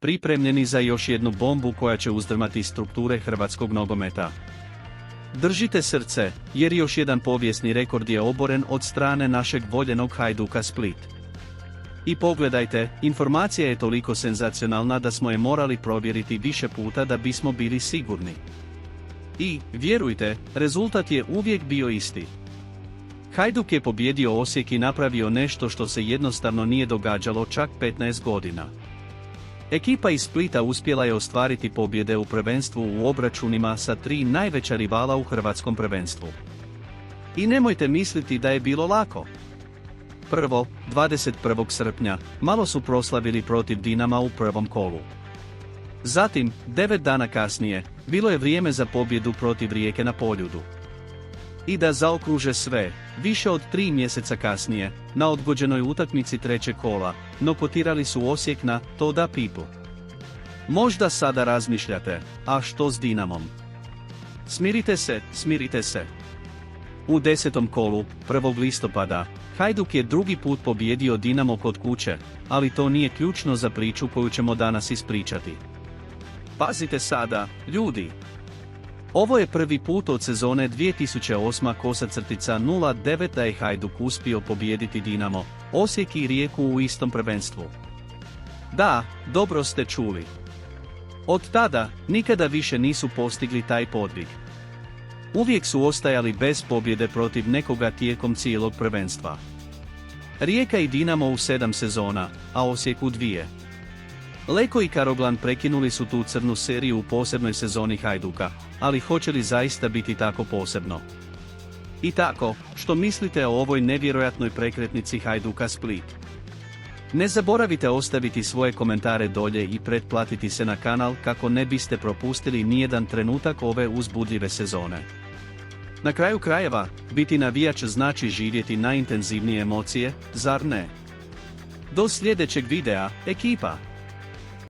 pripremljeni za još jednu bombu koja će uzdrmati strukture hrvatskog nogometa. Držite srce, jer još jedan povijesni rekord je oboren od strane našeg voljenog Hajduka Split. I pogledajte, informacija je toliko senzacionalna da smo je morali provjeriti više puta da bismo bili sigurni. I, vjerujte, rezultat je uvijek bio isti. Hajduk je pobijedio Osijek i napravio nešto što se jednostavno nije događalo čak 15 godina. Ekipa iz Splita uspjela je ostvariti pobjede u prvenstvu u obračunima sa 3 najveća rivala u hrvatskom prvenstvu. I nemojte misliti da je bilo lako. Prvo, 21. srpnja, malo su proslavili protiv Dinama u prvom kolu. Zatim, 9 dana kasnije, bilo je vrijeme za pobjedu protiv Rijeke na Poljudu. I da zaokruže sve, više od 3 mjeseca kasnije, na odgođenoj utakmici trećeg kola, nokotirali su Osijek na Toda People. Možda sada razmišljate, a što s Dinamom? Smirite se. U 10. kolu, 1. listopada, Hajduk je drugi put pobijedio Dinamo kod kuće, ali to nije ključno za priču koju ćemo danas ispričati. Pazite sada, ljudi! Ovo je prvi put od sezone 2008-09 da je Hajduk uspio pobijediti Dinamo, Osijek i Rijeku u istom prvenstvu. Da, dobro ste čuli. Od tada, nikada više nisu postigli taj podvig. Uvijek su ostajali bez pobjede protiv nekoga tijekom cijelog prvenstva. Rijeka i Dinamo u 7 sezona, a Osijek u 2. Leko i Karoglan prekinuli su tu crnu seriju u posebnoj sezoni Hajduka, ali hoće li zaista biti tako posebno? I tako, što mislite o ovoj nevjerojatnoj prekretnici Hajduka Split? Ne zaboravite ostaviti svoje komentare dolje i pretplatiti se na kanal kako ne biste propustili nijedan trenutak ove uzbudljive sezone. Na kraju krajeva, biti navijač znači živjeti najintenzivnije emocije, zar ne? Do sljedećeg videa, ekipa!